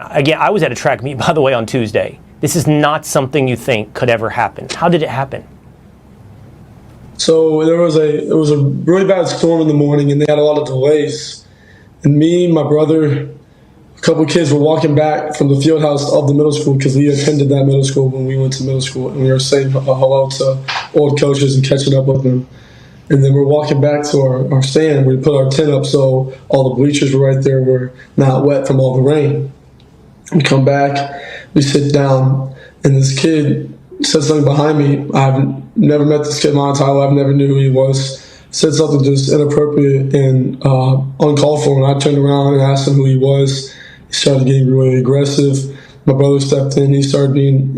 Again, I was at a track meet, by the way, on Tuesday. This is not something you think could ever happen. How did it happen? So it was a really bad storm in the morning, and they had a lot of delays. And me, my brother, a couple of kids were walking back from the field house of the middle school because we attended that middle school when we went to middle school, and we were saying hello to old coaches and catching up with them. And then we're walking back to our stand. We put our tent up so all the bleachers were right there, were not wet from all the rain. We come back, we sit down, and this kid said something behind me. I've never met this kid in my entire life. I never knew who he was. Said something just inappropriate and uncalled for. And I turned around and asked him who he was. He started getting really aggressive. My brother stepped in. He started being,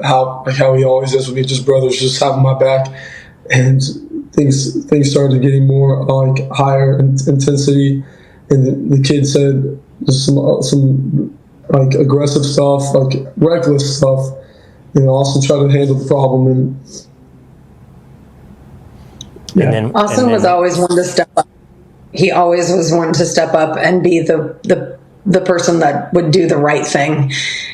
how he always is with me, just brothers, just having my back. And things started getting more higher intensity. And the kid said some aggressive stuff, reckless stuff. Also try to handle the problem. And Austin was always one to step up. He always was one to step up and be the person that would do the right thing.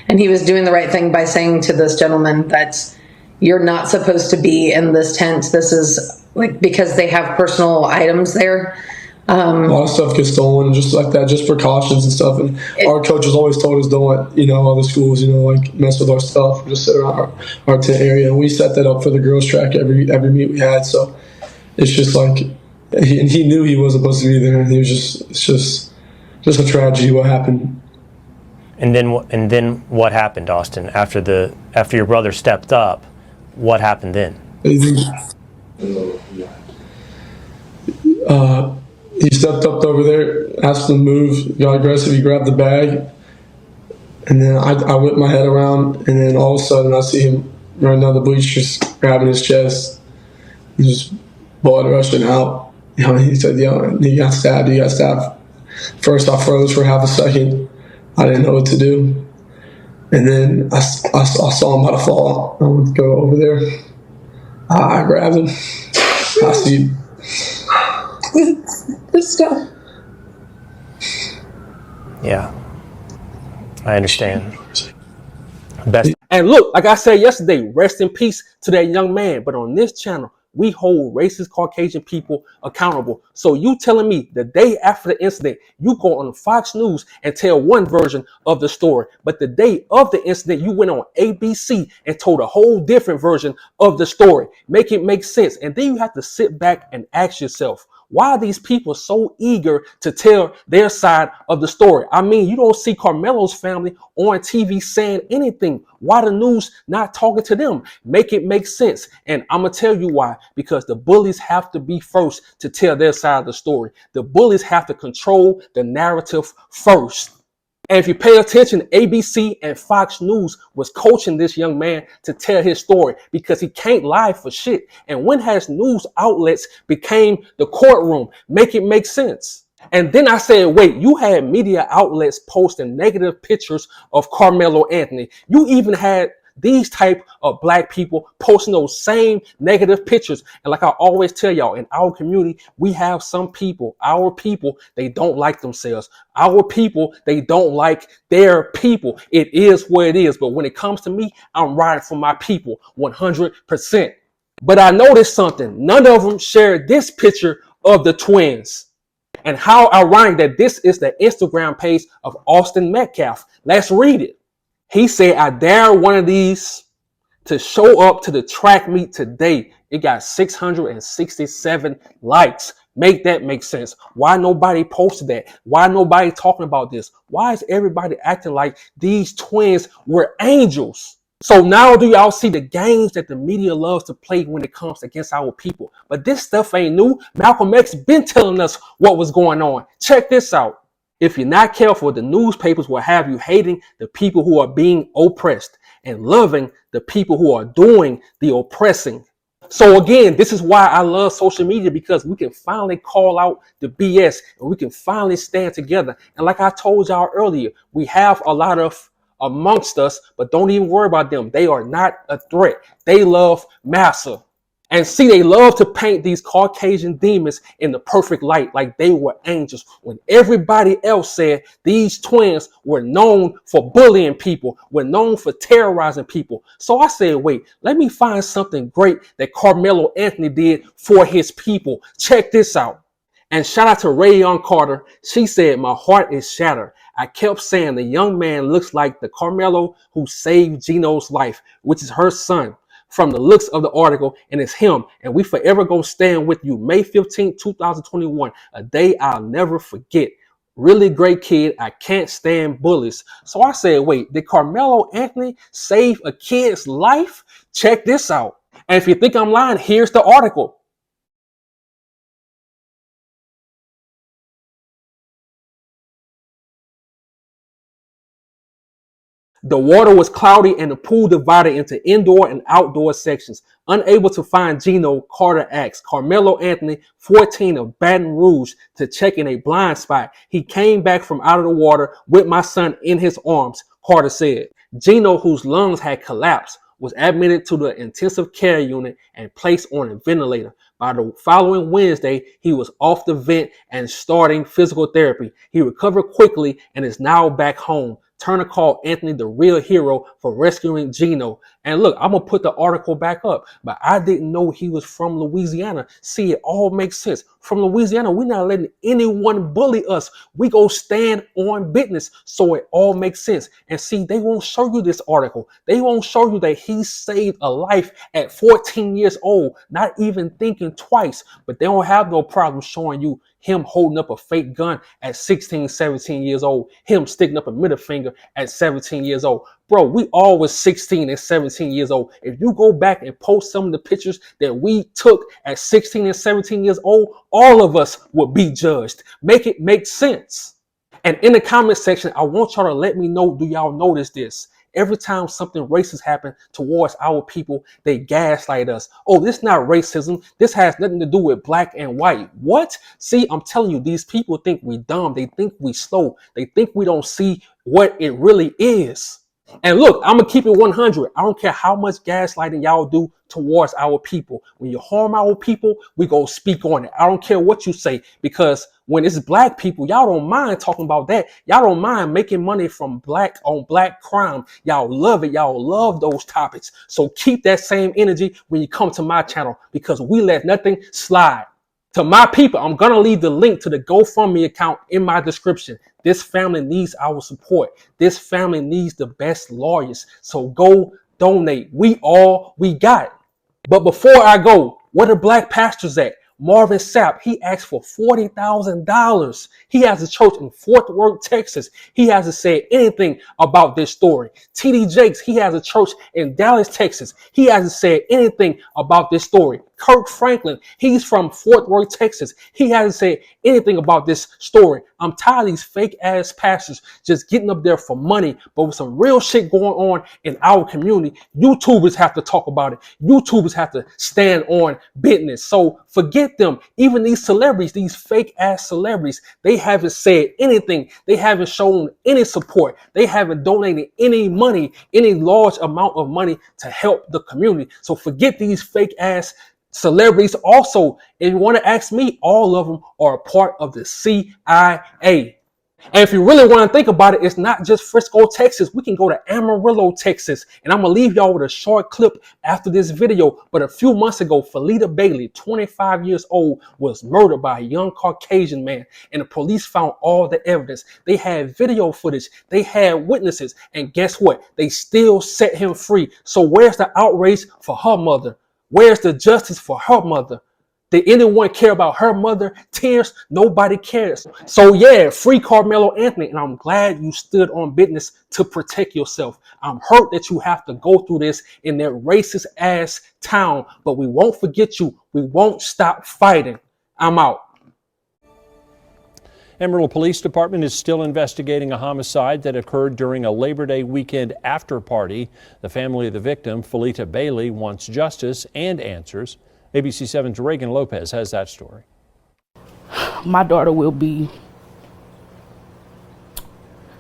And he was doing the right thing by saying to this gentleman that you're not supposed to be in this tent. This is because they have personal items there. A lot of stuff gets stolen, just like that, just precautions and stuff. And our coaches always told us don't let, other schools, mess with our stuff. Just sit around our tent area. And we set that up for the girls' track every meet we had. So it's just he knew he wasn't supposed to be there. And it's just a tragedy what happened. And then what happened, Austin? After your brother stepped up, what happened then? He stepped up over there, asked him to move, got aggressive, he grabbed the bag, and then I whipped my head around, and then all of a sudden I see him running down the bleachers, grabbing his chest. He just blood rushing out. He said, he got stabbed. First I froze for half a second. I didn't know what to do. And then I saw him about to fall. I went to go over there. I grabbed him. I see this stuff. Yeah, I understand. Best. And look, like I said yesterday, rest in peace to that young man. But on this channel, we hold racist Caucasian people accountable. So you telling me the day after the incident, you go on Fox News and tell one version of the story, but the day of the incident, you went on ABC and told a whole different version of the story. Make it make sense. And then you have to sit back and ask yourself, why are these people so eager to tell their side of the story? I mean, you don't see Karmelo's family on TV saying anything. Why the news not talking to them? Make it make sense. And I'm going to tell you why. Because the bullies have to be first to tell their side of the story. The bullies have to control the narrative first. And if you pay attention, ABC and Fox News was coaching this young man to tell his story because he can't lie for shit. And when has news outlets became the courtroom? Make it make sense. And then I said, wait, you had media outlets posting negative pictures of Carmelo Anthony. You even had these type of black people posting those same negative pictures. And like I always tell y'all, in our community, we have some people, our people, they don't like themselves. Our people, they don't like their people. It is what it is. But when it comes to me, I'm riding for my people 100%. But I noticed something. None of them shared this picture of the twins. And how ironic that this is the Instagram page of Austin Metcalf. Let's read it. He said, I dare one of these to show up to the track meet today. It got 667 likes. Make that make sense. Why nobody posted that? Why nobody talking about this? Why is everybody acting like these twins were angels? So now do y'all see the games that the media loves to play when it comes against our people? But this stuff ain't new. Malcolm X been telling us what was going on. Check this out. If you're not careful, the newspapers will have you hating the people who are being oppressed and loving the people who are doing the oppressing. So again, this is why I love social media, because we can finally call out the BS and we can finally stand together. And like I told y'all earlier, we have a lot of amongst us, but don't even worry about them. They are not a threat. They love massa. And see, they love to paint these Caucasian demons in the perfect light, like they were angels, when everybody else said these twins were known for bullying people, were known for terrorizing people. So I said, wait, let me find something great that Carmelo Anthony did for his people. Check this out. And shout out to Rayon Carter. She said, my heart is shattered. I kept saying the young man looks like the Karmelo who saved Gino's life, which is her son, from the looks of the article, and it's him. And we forever gonna stand with you. May 15th, 2021, a day I'll never forget. Really great kid. I can't stand bullies. So I said, wait, did Carmelo Anthony save a kid's life? Check this out. And if you think I'm lying, here's the article. The water was cloudy and the pool divided into indoor and outdoor sections. Unable to find Gino, Carter asked Carmelo Anthony, 14 of Baton Rouge, to check in a blind spot. He came back from out of the water with my son in his arms, Carter said. Gino, whose lungs had collapsed, was admitted to the intensive care unit and placed on a ventilator. By the following Wednesday, he was off the vent and starting physical therapy. He recovered quickly and is now back home. Turner called Anthony the real hero for rescuing Gino. And look, I'm going to put the article back up, but I didn't know he was from Louisiana. See, it all makes sense. From Louisiana, we're not letting anyone bully us. We go stand on business. So it all makes sense. And see, they won't show you this article. They won't show you that he saved a life at 14 years old, not even thinking twice. But they don't have no problem showing you him holding up a fake gun at 16, 17 years old, him sticking up a middle finger at 17 years old. Bro, we all was 16 and 17 years old. If you go back and post some of the pictures that we took at 16 and 17 years old, all of us would be judged. Make it make sense. And in the comment section, I want y'all to let me know, do y'all notice this? Every time something racist happens towards our people, they gaslight us. Oh, this is not racism. This has nothing to do with black and white. What? See, I'm telling you, these people think we dumb. They think we slow. They think we don't see what it really is. And look, I'm going to keep it 100. I don't care how much gaslighting y'all do towards our people. When you harm our people, we go speak on it. I don't care what you say, because when it's black people, y'all don't mind talking about that. Y'all don't mind making money from black on black crime. Y'all love it. Y'all love those topics. So keep that same energy when you come to my channel, because we let nothing slide. To my people, I'm going to leave the link to the GoFundMe account in my description. This family needs our support. This family needs the best lawyers. So go donate. We got. But before I go, where the black pastors at? Marvin Sapp, he asked for $40,000. He has a church in Fort Worth, Texas. He hasn't said anything about this story. TD Jakes, he has a church in Dallas, Texas. He hasn't said anything about this story. Kirk Franklin, he's from Fort Worth, Texas. He hasn't said anything about this story. I'm tired of these fake ass pastors just getting up there for money, but with some real shit going on in our community, YouTubers have to talk about it. YouTubers have to stand on business. So forget them. Even these celebrities, these fake ass celebrities, they haven't said anything. They haven't shown any support. They haven't donated any money, any large amount of money to help the community. So forget these fake ass celebrities. Also, if you want to ask me, all of them are a part of the CIA. And if you really want to think about it, it's not just Frisco, Texas. We can go to Amarillo, Texas. And I'm going to leave y'all with a short clip after this video. But a few months ago, Felita Bailey, 25 years old, was murdered by a young Caucasian man. And the police found all the evidence. They had video footage. They had witnesses. And guess what? They still set him free. So where's the outrage for her mother? Where's the justice for her mother? Did anyone care about her mother? Tears? Nobody cares. So yeah, free Carmelo Anthony. And I'm glad you stood on business to protect yourself. I'm hurt that you have to go through this in that racist ass town, but we won't forget you. We won't stop fighting. I'm out. Amarillo Police Department is still investigating a homicide that occurred during a Labor Day weekend after party. The family of the victim, Felita Bailey, wants justice and answers. ABC 7's Reagan Lopez has that story. My daughter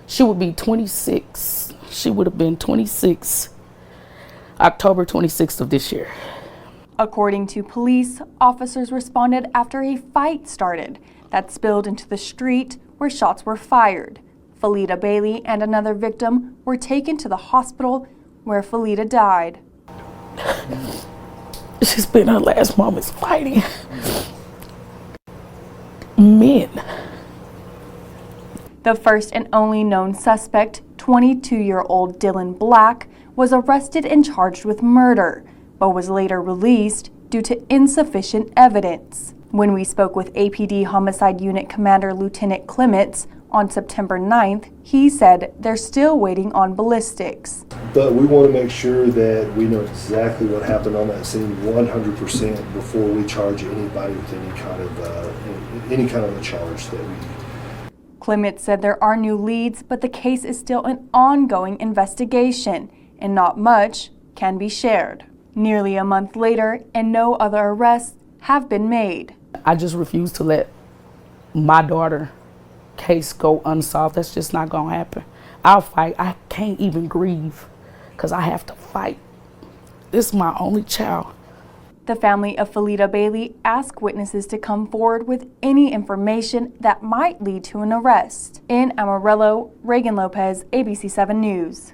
she would be 26. She would have been 26 October 26th of this year. According to police, officers responded after a fight started that spilled into the street where shots were fired. Felita Bailey and another victim were taken to the hospital where Felita died. She spent her last moments fighting men. The first and only known suspect, 22-year-old Dylan Black, was arrested and charged with murder, but was later released due to insufficient evidence. When we spoke with APD Homicide Unit Commander Lieutenant Clements on September 9th, he said they're still waiting on ballistics. But we want to make sure that we know exactly what happened on that scene 100% before we charge anybody with any kind of a charge that we. Clements said there are new leads, but the case is still an ongoing investigation, and not much can be shared. Nearly a month later, and no other arrests have been made. I just refuse to let my daughter case go unsolved. That's just not gonna happen. I'll fight. I can't even grieve because I have to fight. This is my only child. The family of Felita Bailey asked witnesses to come forward with any information that might lead to an arrest. In Amarillo, Reagan Lopez, ABC 7 News.